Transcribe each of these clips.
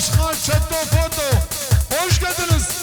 Başkan Çeto Foto. Hoş geldiniz.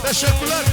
Teşekkürler.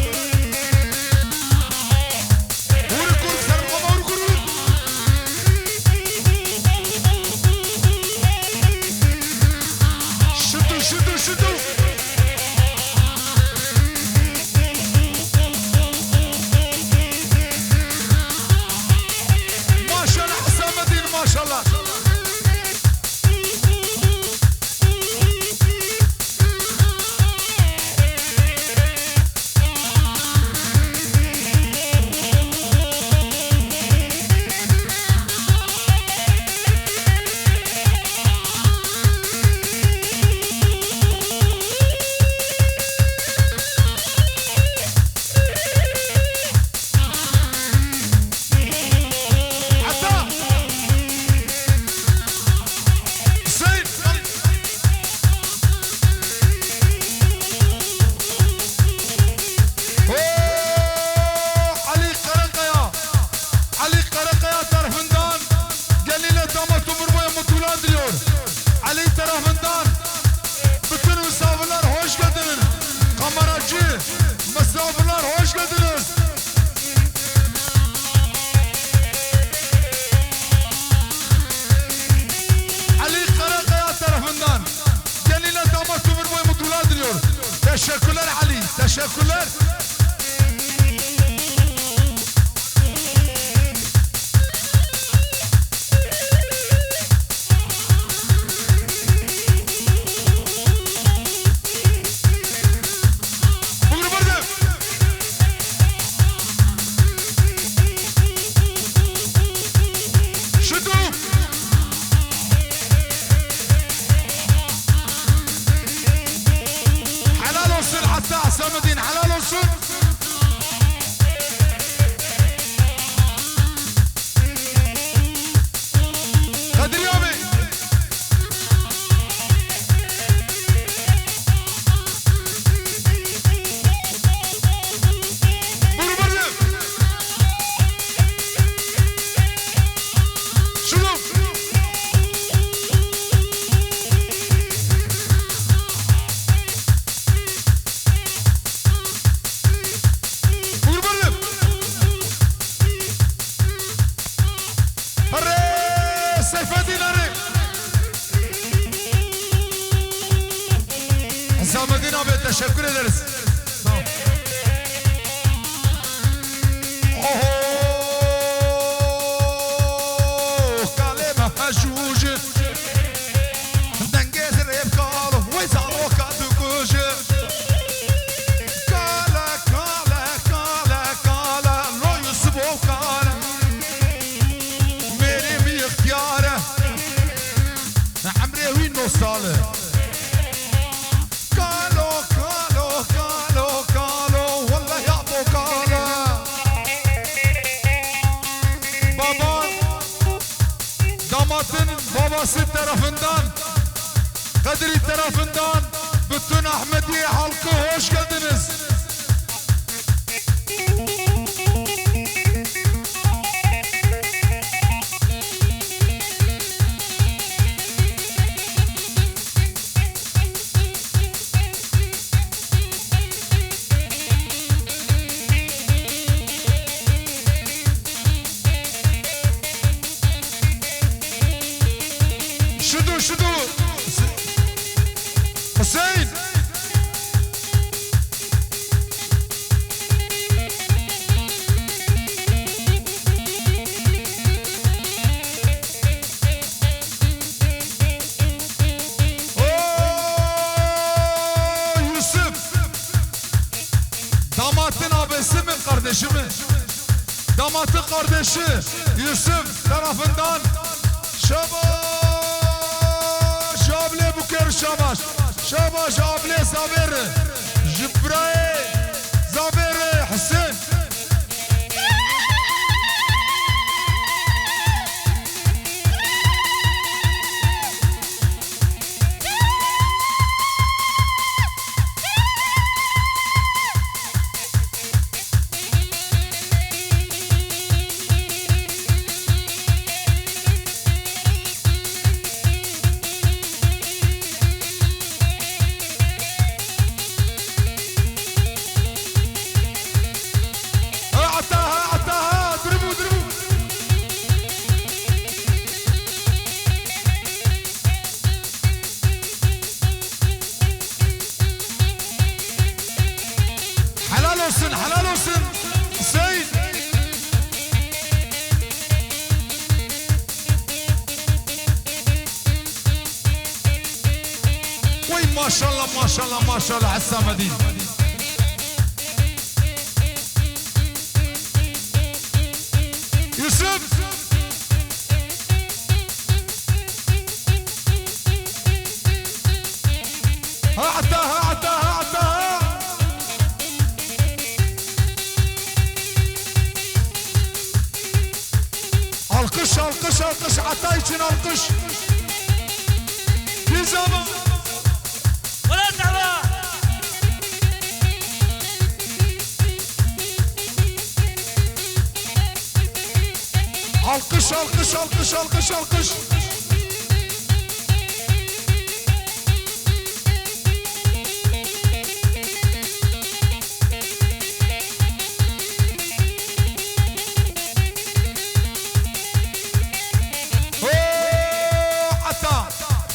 Teşekkürler Ali, teşekkürler. Samadin helal olsun. Kadir abi. Buyurun buyurun. Şunu. Samadin abi teşekkür ederiz. Sağ ol. Kaleme haşucu dengez rap kalı ve zaro kadıkucu kala kala kala kala loyus bu kala benim ihtiyara amre huy nostale babası tarafından, Kadri tarafından bütün Ahmediye halkı hoş geldiniz. Şudu Hüseyin Yusuf damatın abisi mi kardeşi mi? Damatın kardeşi Yusuf tarafından Şabaş Şable Buker Şabaş Şabaş Able Zaberi Jibrail Zaberi Hüseyin helal olsun Hüseyin. Vay maşallah maşallah maşallah Hassamadin. Yusuf ha alkış alkış alkış ata için alkış. Bir zaman alkış alkış alkış alkış alkış.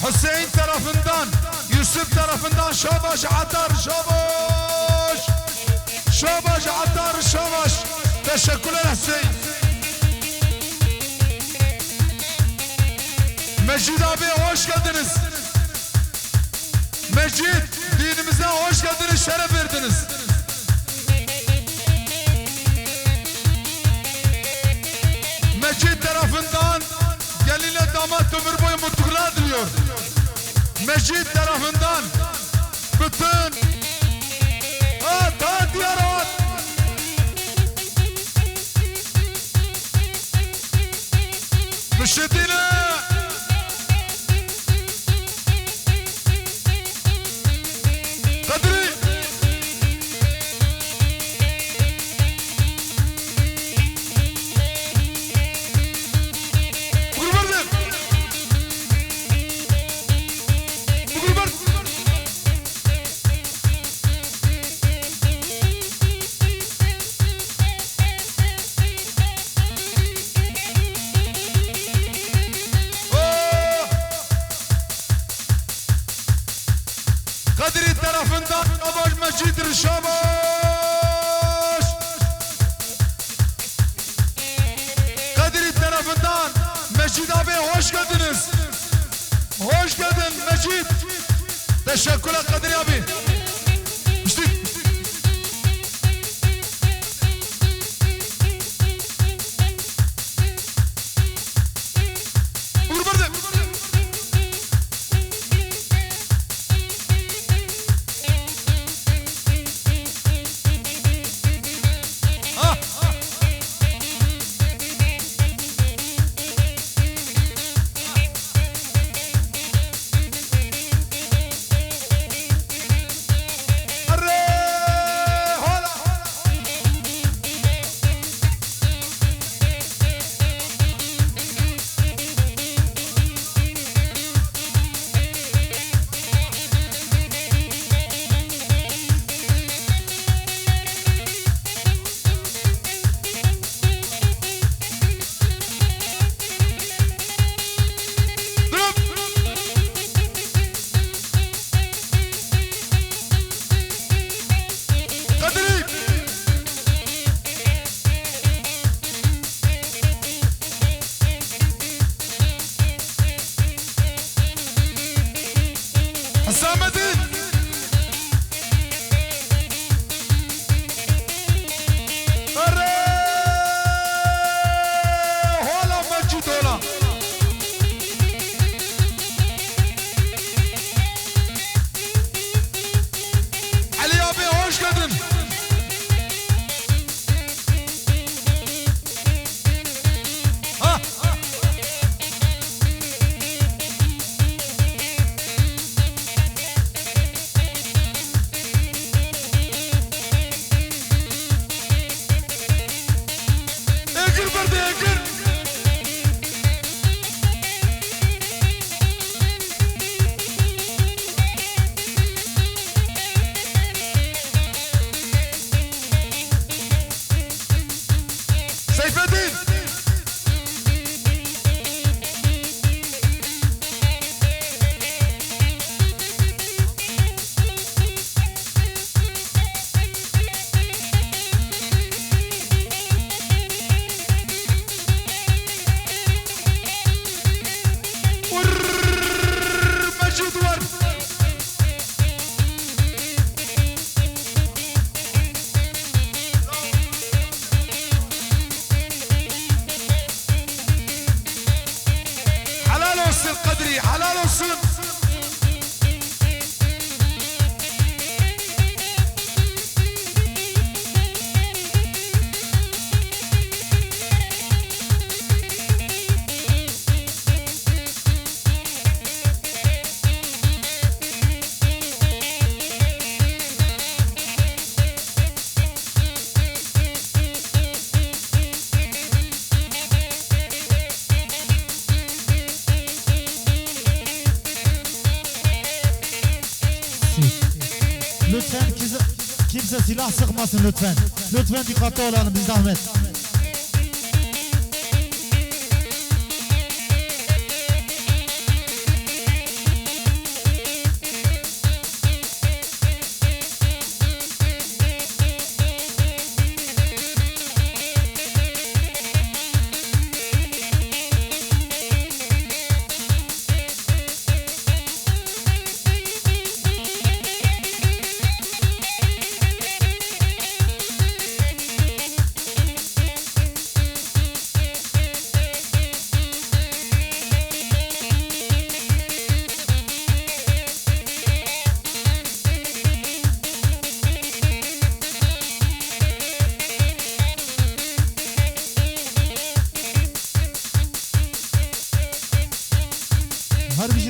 Hüseyin tarafından, Yusuf tarafından Şabaş Atar Şabaş. Teşekkürler Hüseyin. Mecid abi hoş geldiniz. Mecid dinimize hoş geldiniz, şeref verdiniz. Mecid tarafından gelinle damat ömür boyu mutluluklar diliyor. Mecid tarafından bütün at diyar at. Müşedine Kadri Kadri tarafından Abaş Mecid Şabaş. Kadri tarafından Mecid abi hoş geldiniz. Hoş geldin Mecid. Teşekkürler Kadri abi. Kadri helal olsun. Lütfen kimse silah sıkmasın lütfen. Lütfen dikkatli olalım, biz zahmet.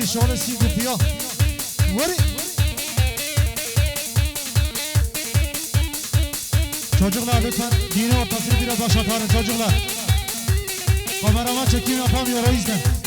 şöyle sildi ya. Vuri. Çocuklar lütfen dini ortasını biraz başlatalım çocuklar. Kameraman çekim yapamıyor o yüzden.